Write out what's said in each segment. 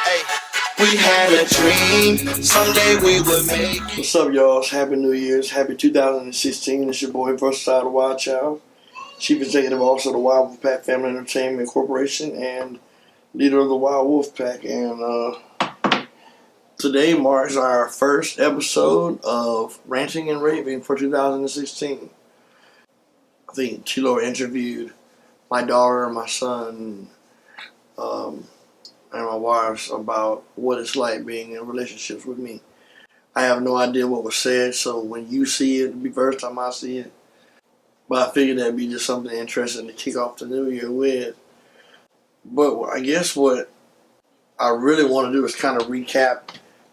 Hey, we had a dream, someday we would make it. What's up, y'all? Happy New Year's. Happy 2016. It's your boy, Versatile the Wild Child, Chief Executive Officer of the Wild Wolf Pack Family Entertainment Corporation, and leader of the Wild Wolf Pack. And today marks our first episode of Ranting and Raving for 2016. I think Chilo interviewed my daughter, my son, and my wife about what it's like being in relationships with me. I have no idea what was said, so when you see it, it'll be the first time I see it. But I figured that'd be just something interesting to kick off the new year with. But I guess what I really want to do is kind of recap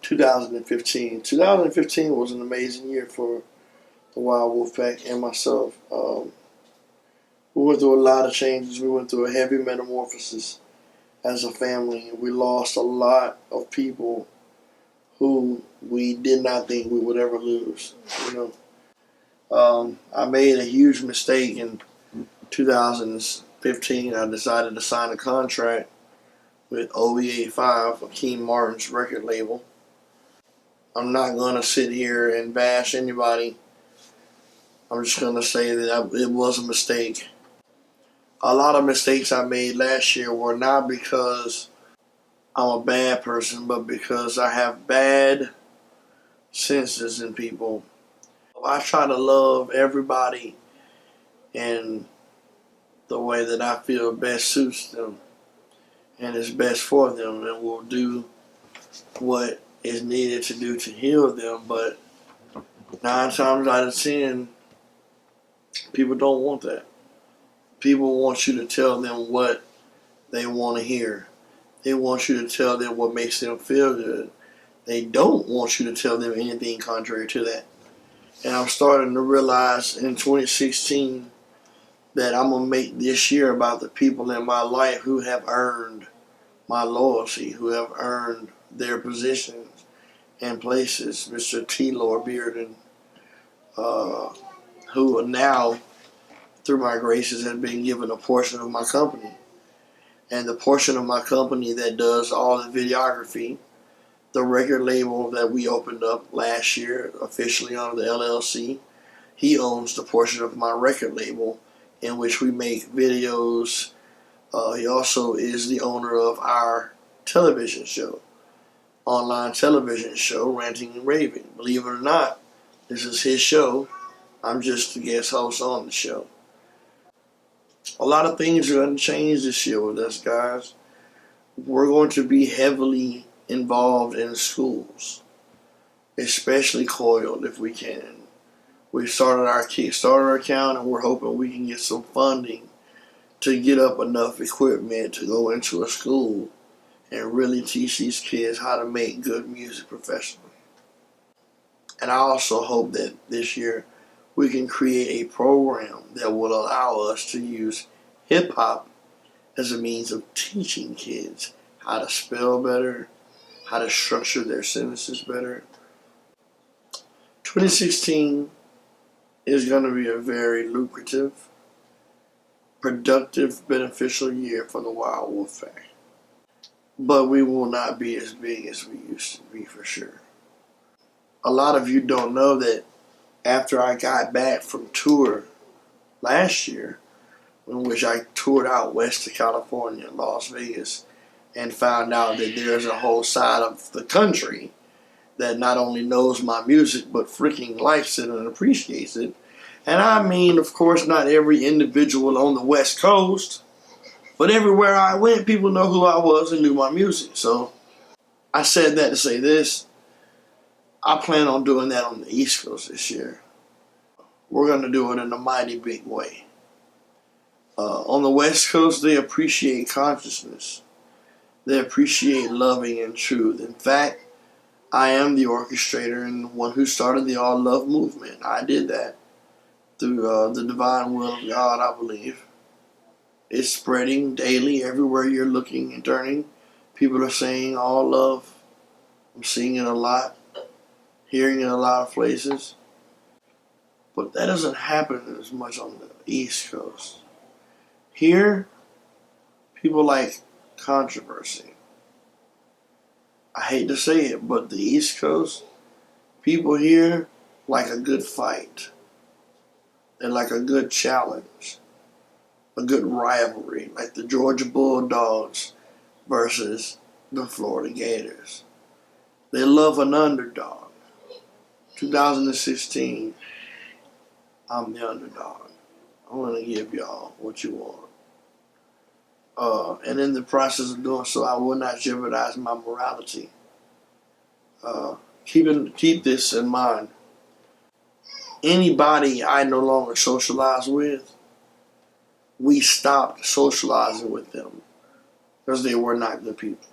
2015. 2015 was an amazing year for the Wild Wolf Pack and myself. We went through a lot of changes. We went through a heavy metamorphosis as a family. We lost a lot of people who we did not think we would ever lose. I made a huge mistake in 2015. I decided to sign a contract with OVA5, Akeem Martin's record label. I'm not going to sit here and bash anybody. I'm just going to say that it was a mistake. A lot of mistakes I made last year were not because I'm a bad person, but because I have bad senses in people. I try to love everybody in the way that I feel best suits them and is best for them, and will do what is needed to do to heal them. But 9 times out of 10, people don't want that. People want you to tell them what they want to hear. They want you to tell them what makes them feel good. They don't want you to tell them anything contrary to that. And I'm starting to realize in 2016 that I'm going to make this year about the people in my life who have earned my loyalty, who have earned their positions and places. Mr. T. Lord Bearden, who now, through my graces, has been given a portion of my company. And the portion of my company that does all the videography, the record label that we opened up last year, officially under the LLC, he owns the portion of my record label in which we make videos. He also is the owner of our television show, online television show, Ranting and Raving. Believe it or not, this is his show. I'm just the guest host on the show. A lot of things are going to change this year with us, guys. We're going to be heavily involved in schools, especially COILed if we can. We started our Kickstarter account, and we're hoping we can get some funding to get up enough equipment to go into a school and really teach these kids how to make good music professionally. And I also hope that this year we can create a program that will allow us to use hip-hop as a means of teaching kids how to spell better, how to structure their sentences better. 2016 is going to be a very lucrative, productive, beneficial year for the Wild Wolf Pack. But we will not be as big as we used to be, for sure. A lot of you don't know that after I got back from tour last year, in which I toured out west to California, Las Vegas, and found out that there's a whole side of the country that not only knows my music, but freaking likes it and appreciates it. And I mean, of course, not every individual on the West Coast, but everywhere I went, people know who I was and knew my music. So I said that to say this. I plan on doing that on the East Coast this year. We're going to do it in a mighty big way. On the West Coast, they appreciate consciousness. They appreciate loving and truth. In fact, I am the orchestrator and the one who started the All Love movement. I did that through the divine will of God, I believe. It's spreading daily everywhere you're looking and turning. People are saying all love. I'm seeing it a lot, hearing it in a lot of places. But that doesn't happen as much on the East Coast. Here, people like controversy. I hate to say it, but the East Coast, people here like a good fight. They like a good challenge, a good rivalry, like the Georgia Bulldogs versus the Florida Gators. They love an underdog. 2016, I'm the underdog. I'm going to give y'all what you want. And in the process of doing so, I will not jeopardize my morality. Keep this in mind. Anybody I no longer socialize with, we stopped socializing with them because they were not good people.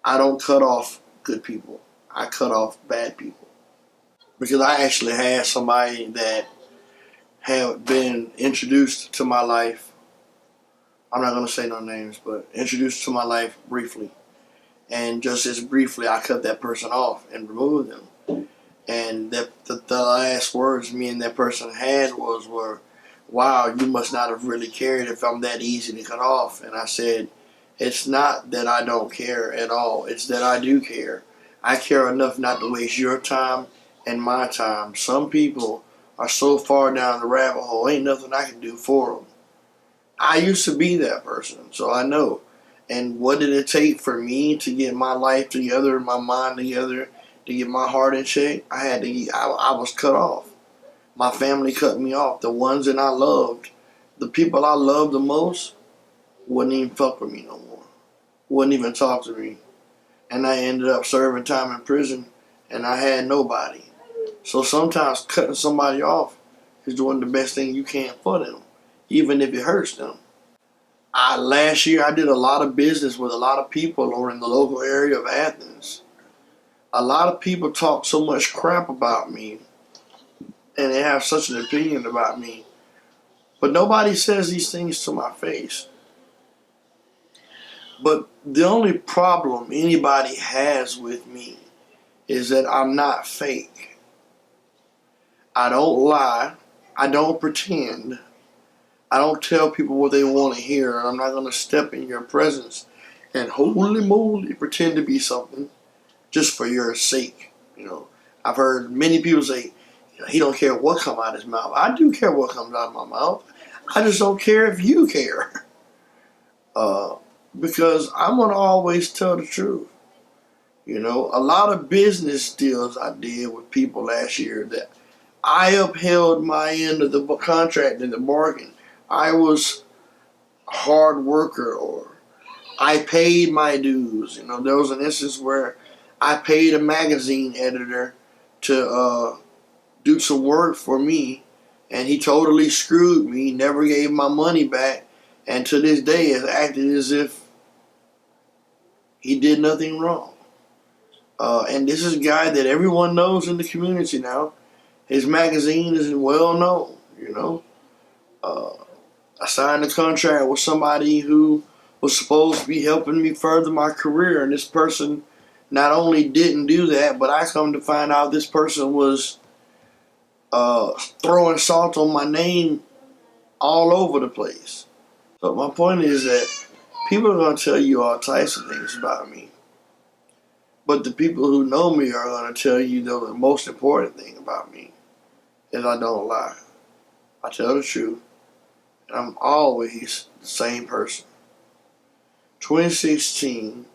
I don't cut off good people. I cut off bad people. Because I actually had somebody that had been introduced to my life. I'm not going to say no names, but introduced to my life briefly. And just as briefly, I cut that person off and removed them. And the last words me and that person had were, wow, you must not have really cared if I'm that easy to cut off. And I said, it's not that I don't care at all. It's that I do care. I care enough not to waste your time and my time. Some people are so far down the rabbit hole, ain't nothing I can do for them. I used to be that person, so I know. And what did it take for me to get my life together, my mind together, to get my heart in check? I was cut off. My family cut me off. The ones that I loved, the people I loved the most, wouldn't even fuck with me no more. Wouldn't even talk to me. And I ended up serving time in prison, and I had nobody. So sometimes cutting somebody off is doing the best thing you can for them, even if it hurts them. Last year, I did a lot of business with a lot of people over in the local area of Athens. A lot of people talk so much crap about me, and they have such an opinion about me, but nobody says these things to my face. But the only problem anybody has with me is that I'm not fake. I don't lie. I don't pretend. I don't tell people what they want to hear. I'm not going to step in your presence and holy moly pretend to be something just for your sake. I've heard many people say, he don't care what comes out of his mouth. I do care what comes out of my mouth. I just don't care if you care. Because I'm going to always tell the truth. A lot of business deals I did with people last year that I upheld my end of the contract in the bargain. I was a hard worker, or I paid my dues. There was an instance where I paid a magazine editor to do some work for me, and he totally screwed me, never gave my money back, and to this day has acted as if he did nothing wrong. And this is a guy that everyone knows in the community now. His magazine is well known, I signed a contract with somebody who was supposed to be helping me further my career, and this person not only didn't do that, but I come to find out this person was throwing salt on my name all over the place. So my point is that people are going to tell you all types of things about me. But the people who know me are going to tell you the most important thing about me is I don't lie. I tell the truth. And I'm always the same person. 2016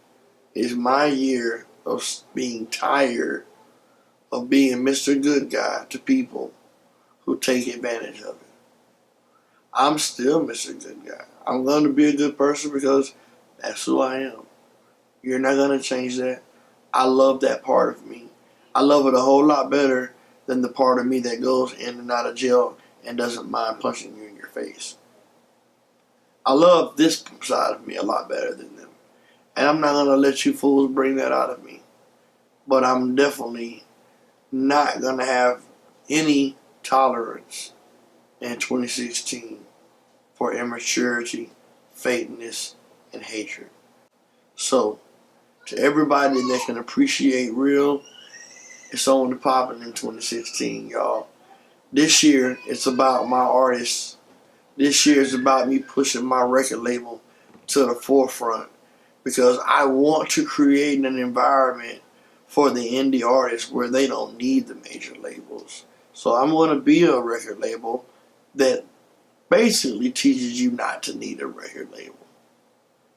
is my year of being tired of being Mr. Good Guy to people who take advantage of it. I'm still Mr. Good Guy. I'm going to be a good person because that's who I am. You're not going to change that. I love that part of me. I love it a whole lot better than the part of me that goes in and out of jail and doesn't mind punching you in your face. I love this side of me a lot better than them. And I'm not going to let you fools bring that out of me. But I'm definitely not going to have any tolerance in 2016 for immaturity, fakeness, and hatred. So, to everybody that can appreciate real, it's on the popping in 2016, y'all. This year, it's about my artists. This year is about me pushing my record label to the forefront. because I want to create an environment for the indie artists where they don't need the major labels. So I'm going to be a record label that basically teaches you not to need a record label.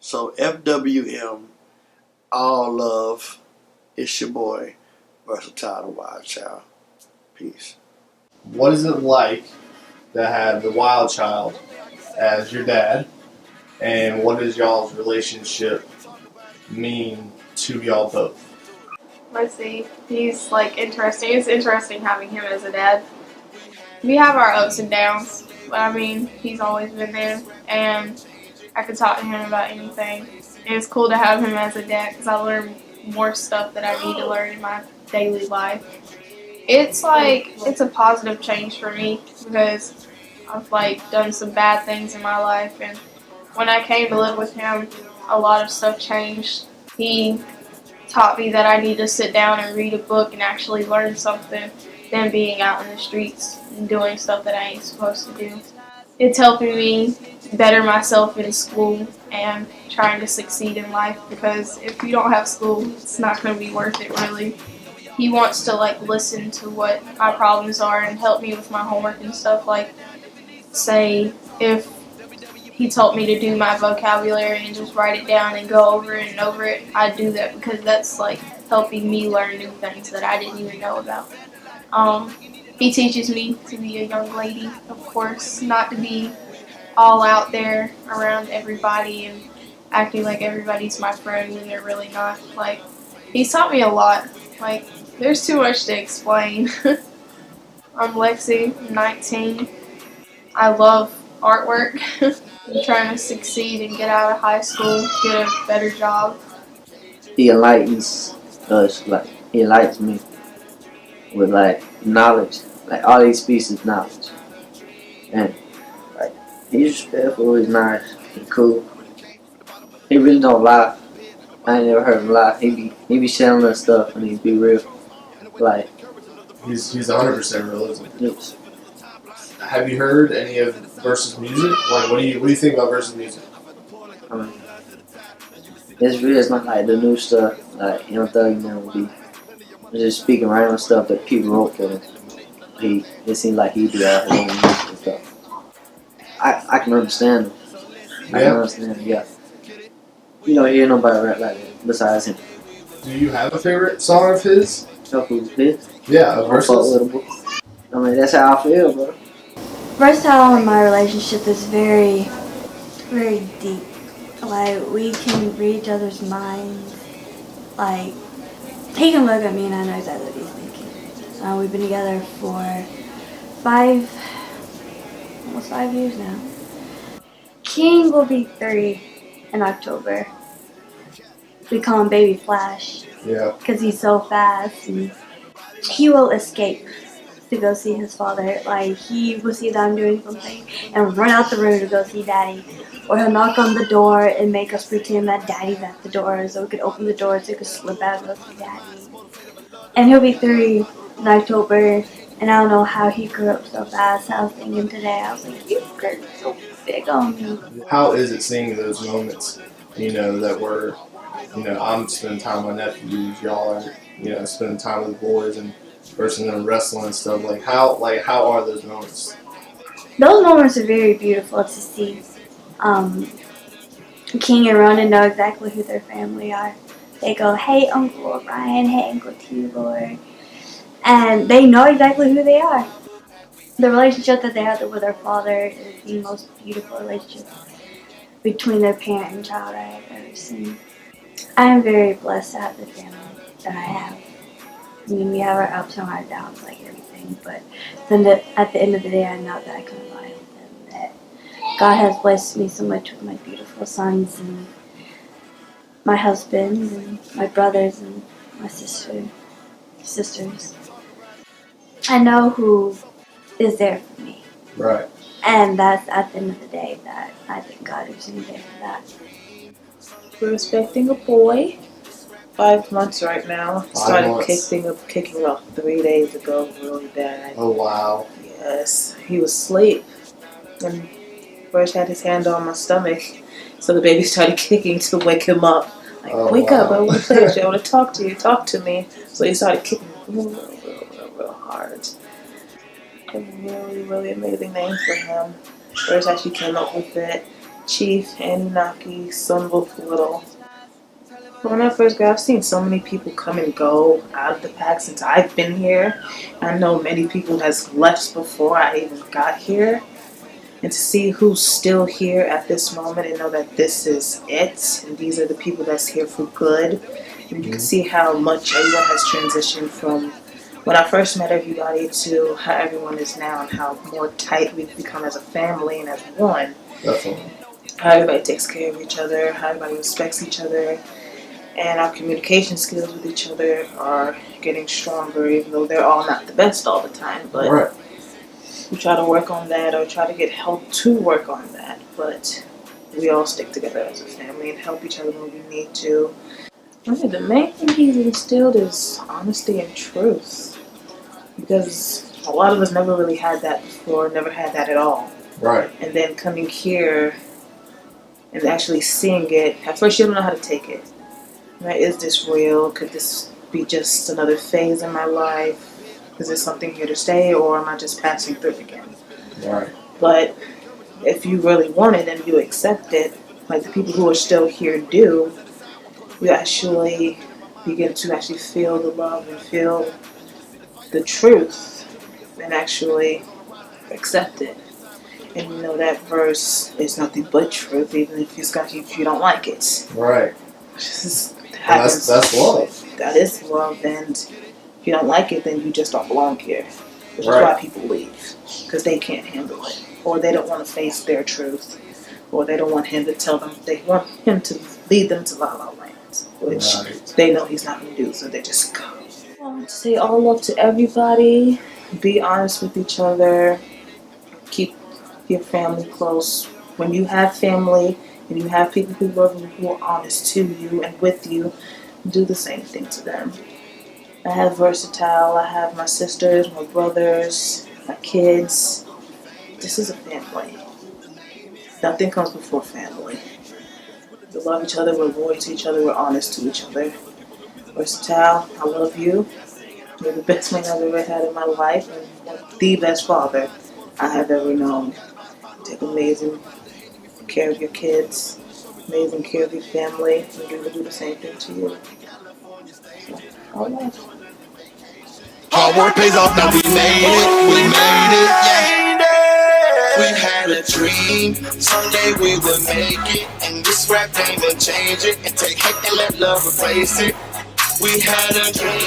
So FWM, all love. It's your boy, Versatile the Wild Child. Peace. What is it like to have the Wild Child as your dad, and what does y'all's relationship mean to y'all both? Let's see. He's like interesting. It's interesting having him as a dad. We have our ups and downs, but I mean, he's always been there, and I could talk to him about anything. And it's cool to have him as a dad because I learn more stuff that I need to learn in my daily life. It's like it's a positive change for me because I've like done some bad things in my life, and when I came to live with him, a lot of stuff changed. He taught me that I need to sit down and read a book and actually learn something than being out in the streets and doing stuff that I ain't supposed to do. It's helping me better myself in school and trying to succeed in life because if you don't have school, it's not going to be worth it really. He wants to like listen to what my problems are and help me with my homework and stuff. Like say if he told me to do my vocabulary and just write it down and go over it and over it, I do that because that's like helping me learn new things that I didn't even know about. He teaches me to be a young lady, of course, not to be all out there around everybody and acting like everybody's my friend when they're really not. Like, he's taught me a lot. Like, there's too much to explain. I'm Lexi, I'm 19. I love artwork. I'm trying to succeed and get out of high school, get a better job. He enlightens us, like he enlightens me with like knowledge, like all these pieces of knowledge. And like he's respectful, he's nice, he's cool. He really don't lie. I ain't never heard him lie. He be sharing us stuff and he be real. Like He's 100% real, isn't he? it's, Have you heard any of Versus music? Like, what do you think about Versus music? I mean, it's real. It's not like the new stuff. Like Young Thug now be just speaking random stuff that people wrote for him. It seems like he do all his own music and stuff. I can understand him. I can understand him, yeah. You don't hear nobody rap like that besides him. Do you have a favorite song of his? Help who's this? Yeah, a Don't fuck Versus. with him. I mean, that's how I feel, bro. Versatile in my relationship is very, very deep. Like, we can read each other's minds. Like, he can look at me and I know exactly what he's thinking. We've been together for almost 5 years now. King will be 3 in October. We call him Baby Flash Yeah. because he's so fast, and he will escape to go see his father. Like, he will see that I'm doing something and run out the room to go see Daddy. Or he'll knock on the door and make us pretend that Daddy's at the door so we could open the door so we could slip out and go see Daddy. And he'll be 3 in October, and I don't know how he grew up so fast. I was thinking today, I was like, you grew so big on me. How is it seeing those moments, that we're, I'm spending time with my nephews, y'all are, spending time with the boys and versus them wrestling and stuff. How are those moments? Those moments are very beautiful to see. King and Ronan know exactly who their family are. They go, hey, Uncle O'Brien, hey, Uncle T-Boy. And they know exactly who they are. The relationship that they have with their father is the most beautiful relationship between their parent and child I have ever seen. I am very blessed to have the family that I have. I mean, we have our ups and our downs like everything, but then at the end of the day, I know that I can rely on them, that God has blessed me so much with my beautiful sons and my husband and my brothers and my sisters. I know who is there for me. Right. And that's at the end of the day that I think God is in there for that. We're expecting a boy. 5 months right now. 5 Started months. kicking up 3 days ago, really bad. Oh wow. Yes, he was asleep and first had his hand on my stomach, so the baby started kicking to wake him up. Like, Oh, wake up, I wow. want to play with you, I want to talk to you, talk to me. So he started kicking me real hard. A really, really amazing name for him. First actually came up with it. Chief Anunnaki Sunwolf Little. When I first got, I've seen so many people come and go out of the pack since I've been here. I know many people has left before I even got here. And to see who's still here at this moment and know that this is it, and these are the people that's here for good. And you can see how much everyone has transitioned from when I first met everybody to how everyone is now, and how more tight we've become as a family and as one. Definitely. How everybody takes care of each other, how everybody respects each other, and our communication skills with each other are getting stronger, even though they're all not the best all the time. But Right. we try to work on that, or try to get help to work on that. But we all stick together as a family and help each other when we need to. I mean, the main thing he's instilled is honesty and truth, because a lot of us never really had that before, never had that at all. Right. And then coming here and actually seeing it, at first you don't know how to take it. Right? Is this real? Could this be just another phase in my life? Is this something here to stay, or am I just passing through again? Right. But if you really want it and you accept it, like the people who are still here do, you actually begin to actually feel the love and feel the truth and actually accept it. And you know that verse is nothing but truth, even if you don't like it. Right. And that's love. That is love, and if you don't like it, then you just don't belong here. Which Right. is why people leave, because they can't handle it, or they don't want to face their truth, or they don't want him to tell them. They want him to lead them to La La Land, which Right. they know he's not going to do, so they just go. I want to say all love to everybody. Be honest with each other. Keep your family close. When you have family and you have people who love you, who are honest to you and with you, do the same thing to them. I have Versatile, I have my sisters, my brothers, my kids. This is a family. Nothing comes before family. We love each other, we're loyal to each other, we're honest to each other. Versatile, I love you. You're the best man I've ever had in my life, and the best father I have ever known. Take amazing care of your kids, amazing care of your family, and you will do the same thing to you. So, all love. Hard work pays off, now we made it, yeah. We had a dream, someday we would make it. And this rap game will change it, and take hate and let love replace it. We had a dream.